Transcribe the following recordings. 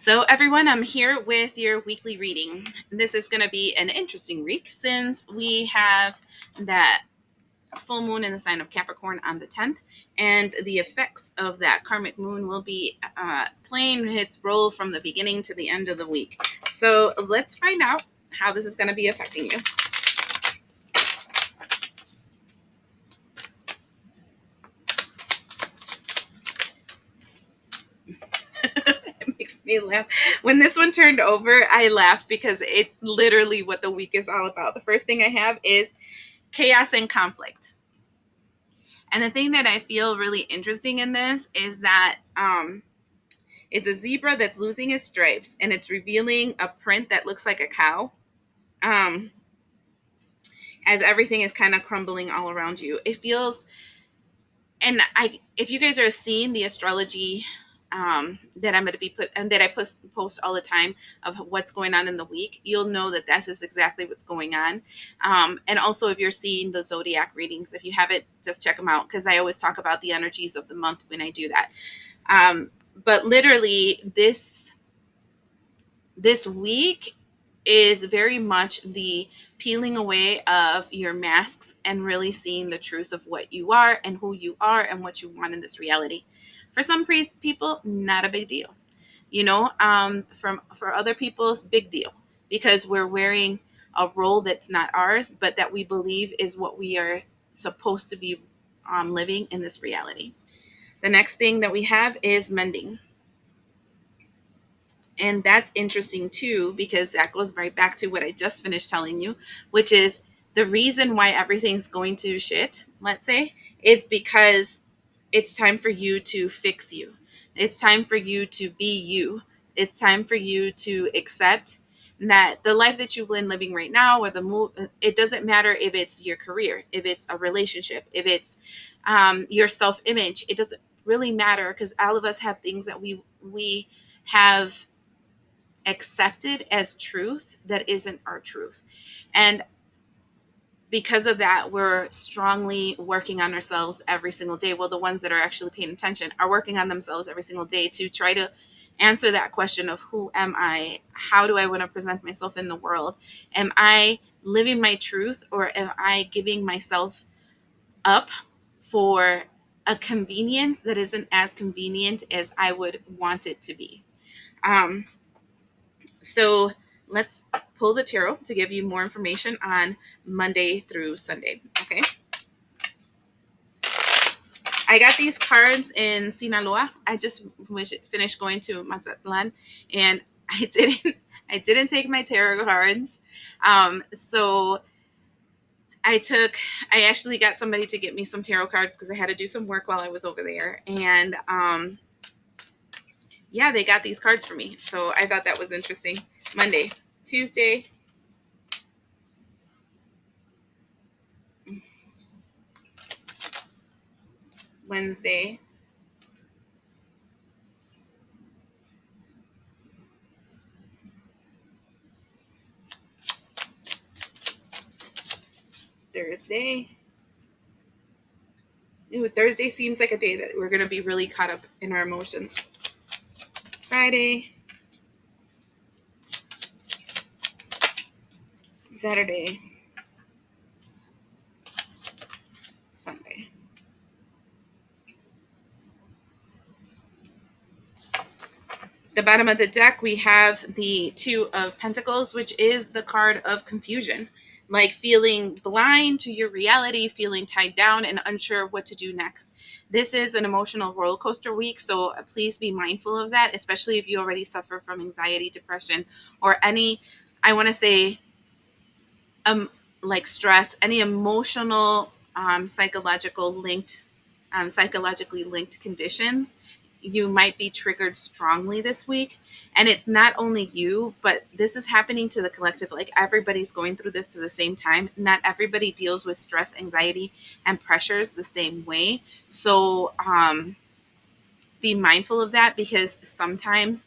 So, everyone, I'm here with your weekly reading. This is going to be an interesting week since we have that full moon in the sign of Capricorn on the 10th, and the effects of that karmic moon will be playing its role from the beginning to the end of the week. So, let's find out how this is going to be affecting you. It makes me laugh. When this one turned over, I laughed because it's literally what the week is all about. The first thing I have is chaos and conflict. And the thing that I feel really interesting in this is that it's a zebra that's losing its stripes and it's revealing a print that looks like a cow. Um, as everything is kind of crumbling all around you, it feels, and if you guys are seeing the astrology that I'm going to be put and that I post all the time of what's going on in the week, you'll know that this is exactly what's going on. And also, if you're seeing the zodiac readings, if you haven't, just check them out because I always talk about the energies of the month when I do that. But literally, this week is very much the peeling away of your masks and really seeing the truth of what you are and who you are and what you want in this reality. For some people, not a big deal. For other people, it's big deal because we're wearing a role that's not ours, but that we believe is what we are supposed to be living in this reality. The next thing that we have is mending. And that's interesting too, because that goes right back to what I just finished telling you, which is the reason why everything's going to shit, let's say, is because it's time for you to fix you. It's time for you to be you. It's time for you to accept that the life that you've been living right now, or the move, it doesn't matter if it's your career, if it's a relationship, if it's your self-image. It doesn't really matter because all of us have things that we have accepted as truth that isn't our truth. And because of that, we're strongly working on ourselves every single day. Well, the ones that are actually paying attention are working on themselves every single day to try to answer that question of who am I? How do I want to present myself in the world? Am I living my truth, or am I giving myself up for a convenience that isn't as convenient as I would want it to be? Um, So let's pull the tarot to give you more information on Monday through Sunday. Okay. I got these cards in Sinaloa. I just finished going to Mazatlan, and I didn't take my tarot cards. So I actually got somebody to get me some tarot cards because I had to do some work while I was over there, and yeah, they got these cards for me. So I thought that was interesting. Monday, Tuesday, Wednesday, Thursday. Ooh, Thursday seems like a day that we're going to be really caught up in our emotions. Friday, Saturday, Sunday. The bottom of the deck, we have the Two of Pentacles, which is the card of confusion, like feeling blind to your reality, feeling tied down and unsure what to do next. This is an emotional roller coaster week, so please be mindful of that, especially if you already suffer from anxiety, depression, or any, I want to say, like stress, any emotional, psychologically linked conditions. You might be triggered strongly this week. And it's not only you, but this is happening to the collective. Like everybody's going through this at the same time. Not everybody deals with stress, anxiety, and pressures the same way. So be mindful of that, because sometimes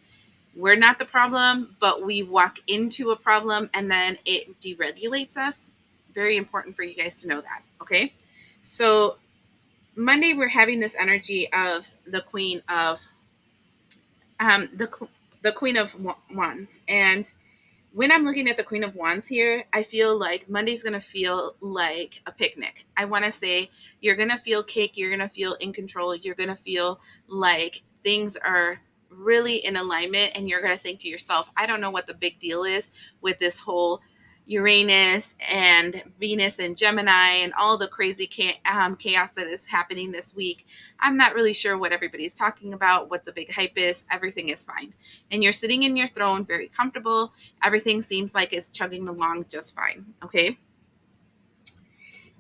we're not the problem, but we walk into a problem and then it deregulates us. Very important for you guys to know that. Okay. So Monday, we're having this energy of the Queen of the the Queen of Wands. And when I'm looking at the Queen of Wands here, I feel like Monday's going to feel like a picnic. I want to say you're going to feel cake. You're going to feel in control. You're going to feel like things are really in alignment. And you're going to think to yourself, I don't know what the big deal is with this whole Uranus and Venus and Gemini and all the crazy chaos that is happening this week. I'm not really sure what everybody's talking about, what the big hype is. Everything is fine. And you're sitting in your throne, very comfortable. Everything seems like it's chugging along just fine. Okay.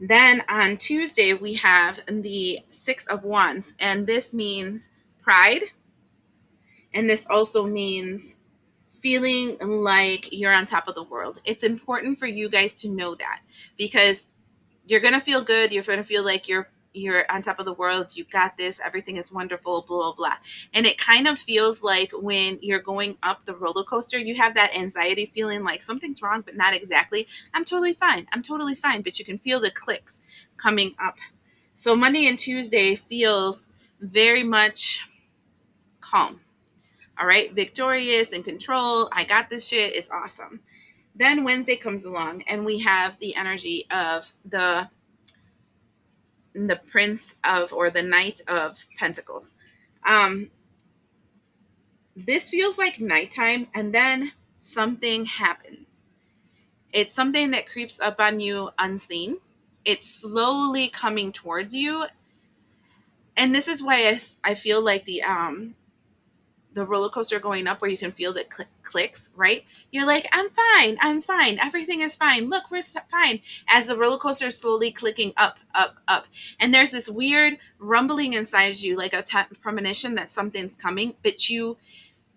Then on Tuesday, we have the Six of Wands, and this means pride. And this also means feeling like you're on top of the world. It's important for you guys to know that, because you're going to feel good. You're going to feel like you're on top of the world. You got this. Everything is wonderful, blah, blah, blah. And it kind of feels like when you're going up the roller coaster, you have that anxiety feeling like something's wrong, but not exactly. I'm totally fine. I'm totally fine. But you can feel the clicks coming up. So Monday and Tuesday feels very much calm. All right. Victorious, in control. I got this shit. It's awesome. Then Wednesday comes along and we have the energy of the Prince of, or the Knight of Pentacles. This feels like nighttime, and then something happens. It's something that creeps up on you unseen. It's slowly coming towards you. And this is why I feel like the roller coaster going up, where you can feel the clicks, right? You're like, I'm fine, everything is fine, look, we're fine, as the roller coaster is slowly clicking up, up, up. And there's this weird rumbling inside you, like a premonition that something's coming, but you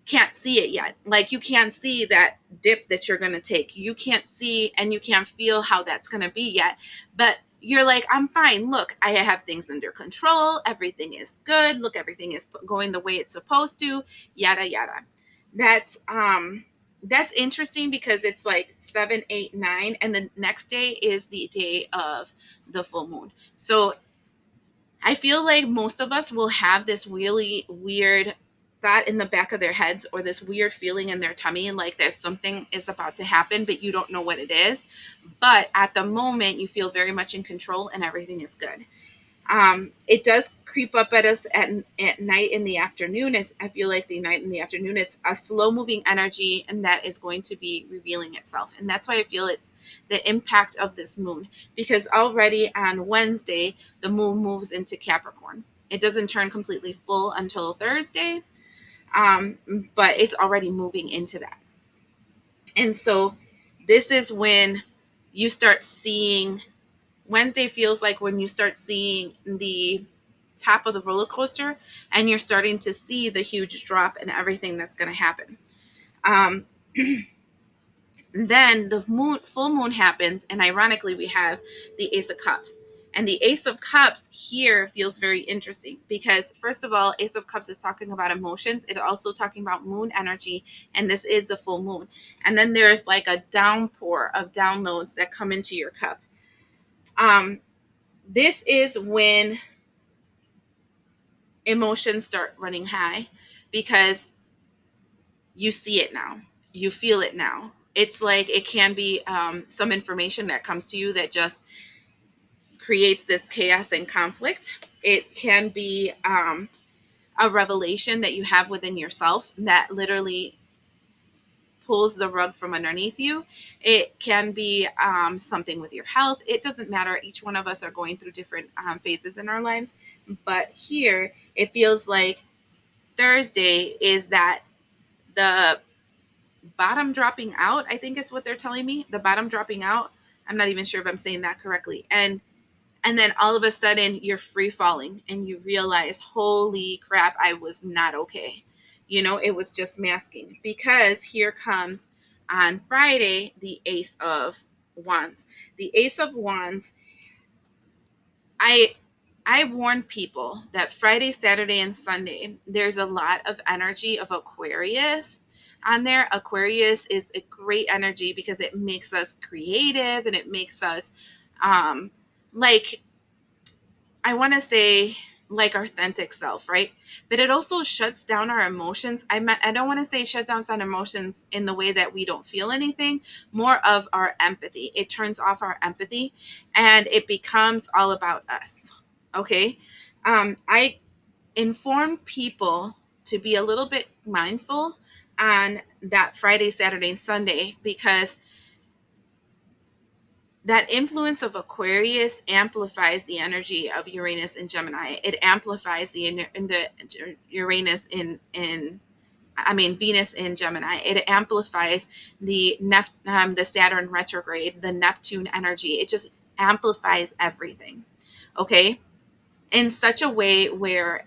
can't see it yet. Like, you can't see that dip that you're going to take. You can't see and you can't feel how that's going to be yet. But you're like, I'm fine. Look, I have things under control. Everything is good. Look, everything is going the way it's supposed to. Yada, yada. That's interesting, because it's like 7, 8, 9. And the next day is the day of the full moon. So I feel like most of us will have this really weird thought in the back of their heads, or this weird feeling in their tummy, like there's something is about to happen, but you don't know what it is. But at the moment, you feel very much in control and everything is good. It does creep up at us at night in the afternoon. I feel like the night in the afternoon is a slow moving energy, and that is going to be revealing itself. And that's why I feel it's the impact of this moon, because already on Wednesday, the moon moves into Capricorn. It doesn't turn completely full until Thursday, but it's already moving into that. And so this is when you start seeing, Wednesday feels like when you start seeing the top of the roller coaster, and you're starting to see the huge drop and everything that's going to happen. Um, then the full moon happens, and ironically, we have the Ace of Cups. And the Ace of Cups here feels very interesting, because first of all, Ace of Cups is talking about emotions. It's also talking about moon energy, and this is the full moon. And then there's like a downpour of downloads that come into your cup. This is when emotions start running high, because you see it now, you feel it now. It's like it can be some information that comes to you that just creates this chaos and conflict. It can be a revelation that you have within yourself that literally pulls the rug from underneath you. It can be something with your health. It doesn't matter. Each one of us are going through different phases in our lives. But here, it feels like Thursday is that the bottom dropping out, I think is what they're telling me. The bottom dropping out. I'm not even sure if I'm saying that correctly. And then all of a sudden you're free falling, and you realize, holy crap, I was not okay. It was just masking, because here comes on Friday the Ace of Wands. The Ace of Wands, I warn people that Friday, Saturday, and Sunday, there's a lot of energy of Aquarius on there. Aquarius is a great energy because it makes us creative, and it makes us like, I want to say, like authentic self, right? But it also shuts down our emotions. I don't want to say shut down our emotions in the way that we don't feel anything, more of our empathy. It turns off our empathy and it becomes all about us. Okay. I inform people to be a little bit mindful on that Friday, Saturday, and Sunday, because that influence of Aquarius amplifies the energy of Uranus and Gemini. It amplifies the Uranus in I mean Venus in Gemini. It amplifies the Saturn retrograde, the Neptune energy. It just amplifies everything. Okay, in such a way where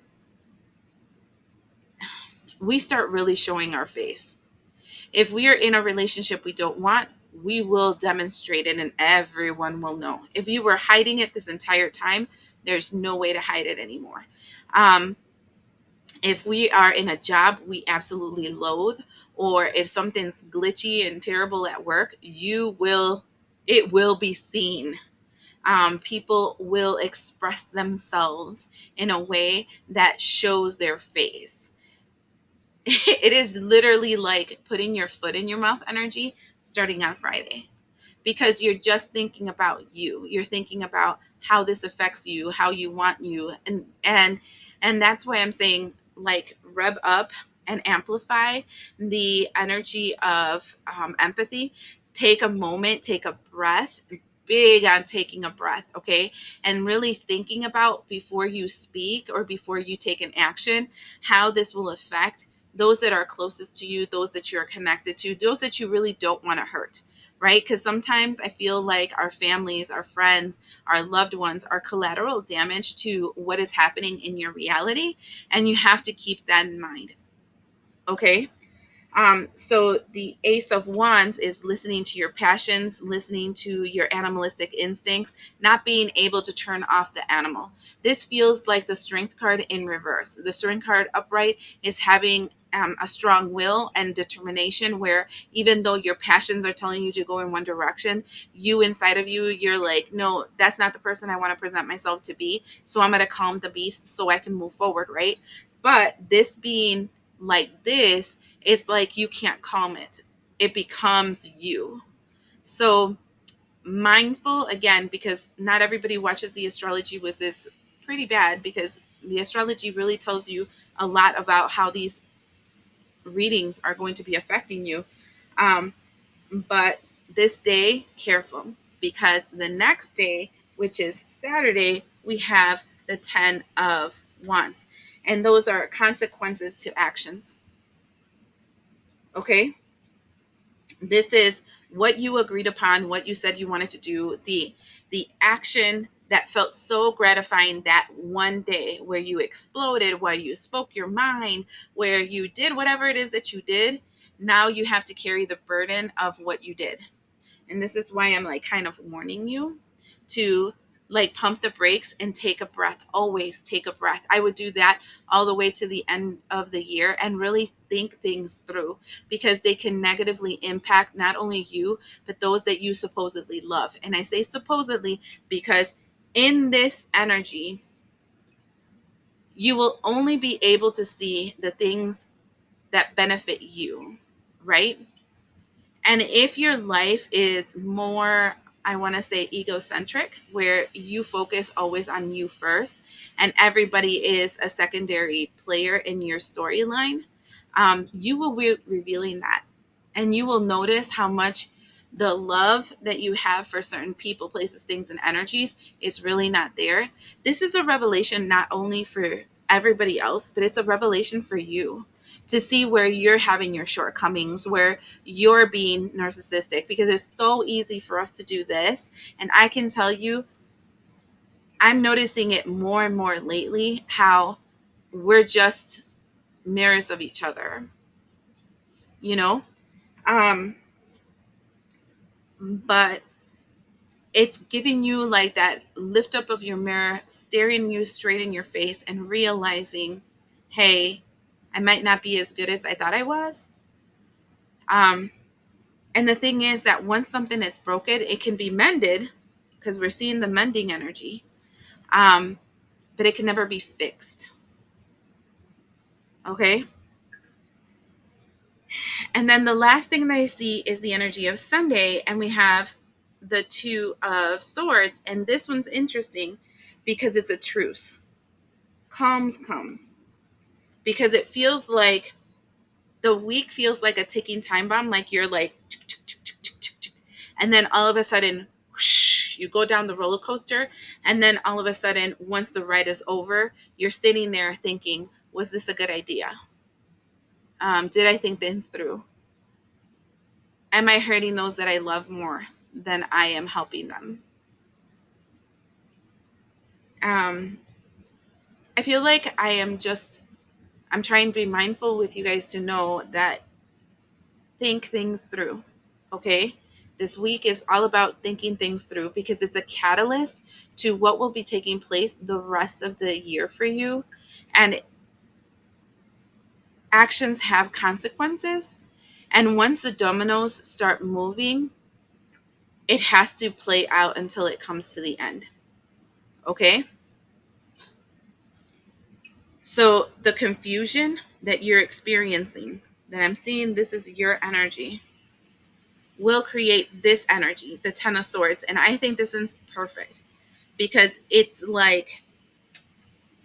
we start really showing our face. If we are in a relationship we don't want, we will demonstrate it and everyone will know. If you were hiding it this entire time, there's no way to hide it anymore. Um, if we are in a job we absolutely loathe, or if something's glitchy and terrible at work, it will be seen. People will express themselves in a way that shows their face. It is literally like putting your foot in your mouth energy starting on Friday, because you're just thinking about you. You're thinking about how this affects you, how you want you. And that's why I'm saying, like, rev up and amplify the energy of empathy. Take a moment, take a breath, big on taking a breath, okay? And really thinking about, before you speak or before you take an action, how this will affect those that are closest to you, those that you're connected to, those that you really don't want to hurt, right? Because sometimes I feel like our families, our friends, our loved ones are collateral damage to what is happening in your reality. And you have to keep that in mind. Okay. So the Ace of Wands is listening to your passions, listening to your animalistic instincts, not being able to turn off the animal. This feels like the Strength card in reverse. The Strength card upright is having a strong will and determination, where even though your passions are telling you to go in one direction, you inside of you, you're like, no, that's not the person I want to present myself to be. So I'm going to calm the beast so I can move forward, right? But this being like this, it's like you can't calm it. It becomes you. So mindful again, because not everybody watches the astrology with this pretty bad, because the astrology really tells you a lot about how these readings are going to be affecting you. Um, but this day, careful, because the next day, which is Saturday, we have the 10 of Wands. And those are consequences to actions. Okay? This is what you agreed upon, what you said you wanted to do, the action that felt so gratifying that one day, where you exploded, where you spoke your mind, where you did whatever it is that you did. Now you have to carry the burden of what you did. And this is why I'm like kind of warning you to like pump the brakes and take a breath. Always take a breath. I would do that all the way to the end of the year and really think things through, because they can negatively impact not only you, but those that you supposedly love. And I say supposedly because in this energy, you will only be able to see the things that benefit you, right? And if your life is more, I want to say, egocentric, where you focus always on you first and everybody is a secondary player in your storyline, you will be revealing that. And you will notice how much the love that you have for certain people, places, things, and energies is really not there. This is a revelation not only for everybody else, but it's a revelation for you, to see where you're having your shortcomings, where you're being narcissistic, because it's so easy for us to do this. And I can tell you, I'm noticing it more and more lately, how we're just mirrors of each other, you know? Um, but it's giving you like that lift up of your mirror, staring you straight in your face and realizing, hey, I might not be as good as I thought I was. Um, And the thing is that once something is broken, it can be mended, because we're seeing the mending energy. Um, but it can never be fixed. Okay? And then the last thing that I see is the energy of Sunday, and we have the Two of Swords. And this one's interesting because it's a truce. Calms comes. Because it feels like the week feels like a ticking time bomb, like you're like, and then all of a sudden, whoosh, you go down the roller coaster, and then all of a sudden, once the ride is over, you're sitting there thinking, was this a good idea? Did I think things through? Am I hurting those that I love more than I am helping them? Um, I feel like I'm trying to be mindful with you guys to know that think things through. Okay? This week is all about thinking things through because it's a catalyst to what will be taking place the rest of the year for you. And actions have consequences. And once the dominoes start moving, it has to play out until it comes to the end. Okay? So the confusion that you're experiencing, that I'm seeing this is your energy, will create this energy, the Ten of Swords. And I think this is perfect because it's like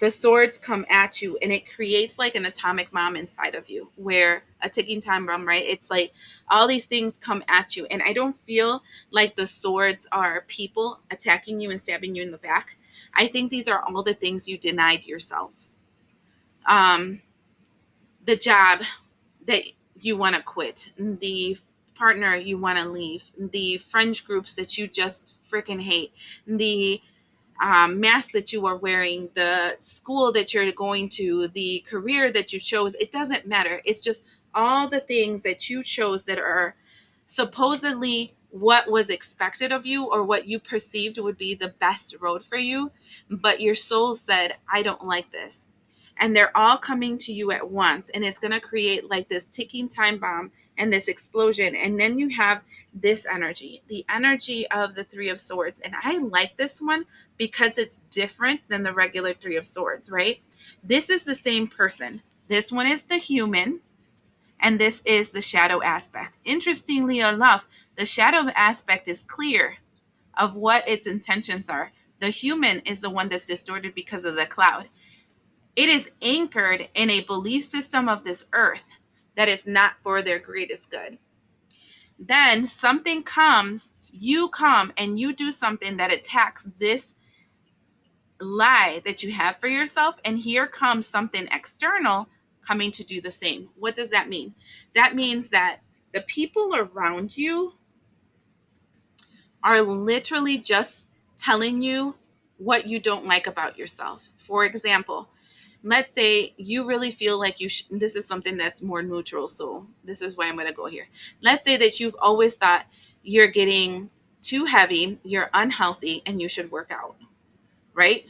the swords come at you and it creates like an atomic bomb inside of you, where a ticking time bomb, right? It's like all these things come at you. And I don't feel like the swords are people attacking you and stabbing you in the back. I think these are all the things you denied yourself. Um, the job that you want to quit, the partner you want to leave, the friend groups that you just freaking hate, the mask that you are wearing, the school that you're going to, the career that you chose. It doesn't matter. It's just all the things that you chose that are supposedly what was expected of you or what you perceived would be the best road for you. But your soul said, I don't like this. And they're all coming to you at once. And it's going to create like this ticking time bomb and this explosion. And then you have this energy, the energy of the Three of Swords. And I like this one because it's different than the regular Three of Swords, right? This is the same person. This one is the human, and this is the shadow aspect. Interestingly enough, the shadow aspect is clear of what its intentions are. The human is the one that's distorted because of the cloud. It is anchored in a belief system of this earth that is not for their greatest good. Then something comes, you come and you do something that attacks this lie that you have for yourself, and here comes something external coming to do the same. What does that mean? That means that the people around you are literally just telling you what you don't like about yourself. For example, let's say you really feel like this is something that's more neutral, so this is why I'm going to go here. Let's say that you've always thought you're getting too heavy, you're unhealthy, and you should work out, right?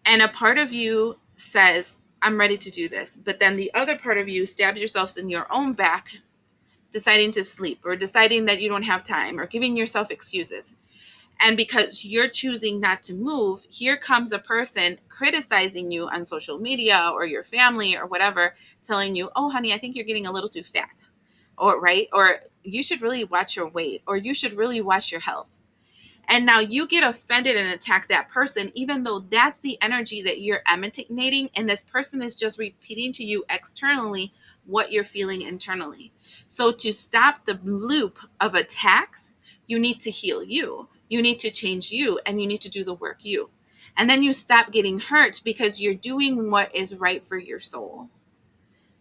And a part of you says, I'm ready to do this. But then the other part of you stabs yourselves in your own back, deciding to sleep or deciding that you don't have time or giving yourself excuses. And because you're choosing not to move, here comes a person criticizing you on social media or your family or whatever, telling you, oh, honey, I think you're getting a little too fat. Or, right? Or you should really watch your weight, or you should really watch your health. And now you get offended and attack that person, even though that's the energy that you're emanating. And this person is just repeating to you externally what you're feeling internally. So to stop the loop of attacks, you need to heal you. You need to change you, and you need to do the work you. And then you stop getting hurt because you're doing what is right for your soul.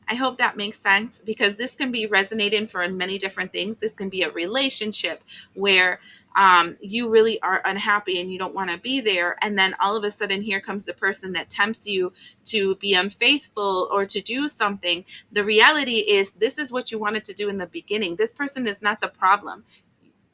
I hope that makes sense, because this can be resonating for many different things. This can be a relationship where you really are unhappy and you don't want to be there. And then all of a sudden, here comes the person that tempts you to be unfaithful or to do something. The reality is, this is what you wanted to do in the beginning. This person is not the problem.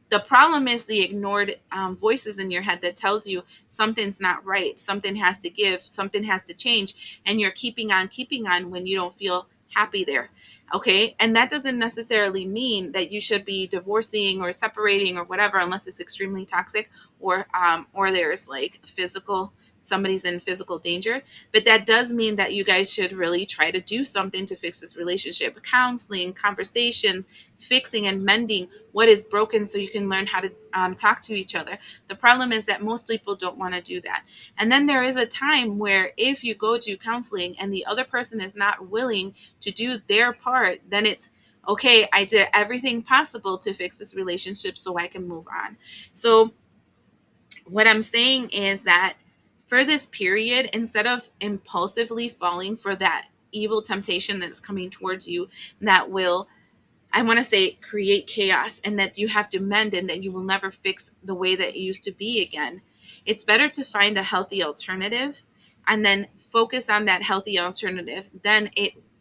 The problem is the ignored voices in your head that tells you something's not right, something has to give, something has to change, and you're keeping on when you don't feel happy there. Okay. And that doesn't necessarily mean that you should be divorcing or separating or whatever, unless it's extremely toxic or there's like physical somebody's in physical danger, but that does mean that you guys should really try to do something to fix this relationship. Counseling, conversations, fixing and mending what is broken so you can learn how to talk to each other. The problem is that most people don't want to do that. And then there is a time where if you go to counseling and the other person is not willing to do their part, then it's okay, I did everything possible to fix this relationship so I can move on. So what I'm saying is that for this period, instead of impulsively falling for that evil temptation that's coming towards you, that will, I want to say, create chaos and that you have to mend and that you will never fix the way that it used to be again. It's better to find a healthy alternative and then focus on that healthy alternative. Then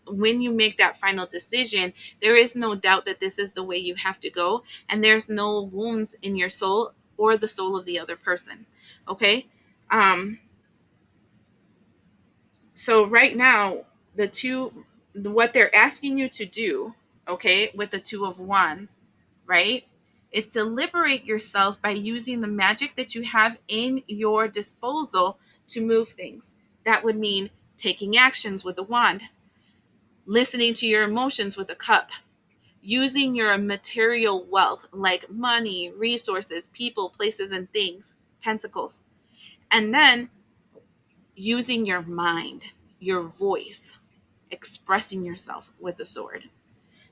when you make that final decision, there is no doubt that this is the way you have to go, and there's no wounds in your soul or the soul of the other person. Okay? Um, so right now, what they're asking you to do, okay, with the Two of Wands, right, is to liberate yourself by using the magic that you have in your disposal to move things. That would mean taking actions with the wand, listening to your emotions with a cup, using your material wealth like money, resources, people, places, and things, pentacles, and then using your mind, your voice, expressing yourself with the sword,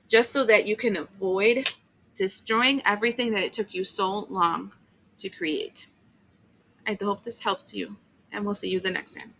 just so that you can avoid destroying everything that it took you so long to create. I hope this helps you, and we'll see you the next time.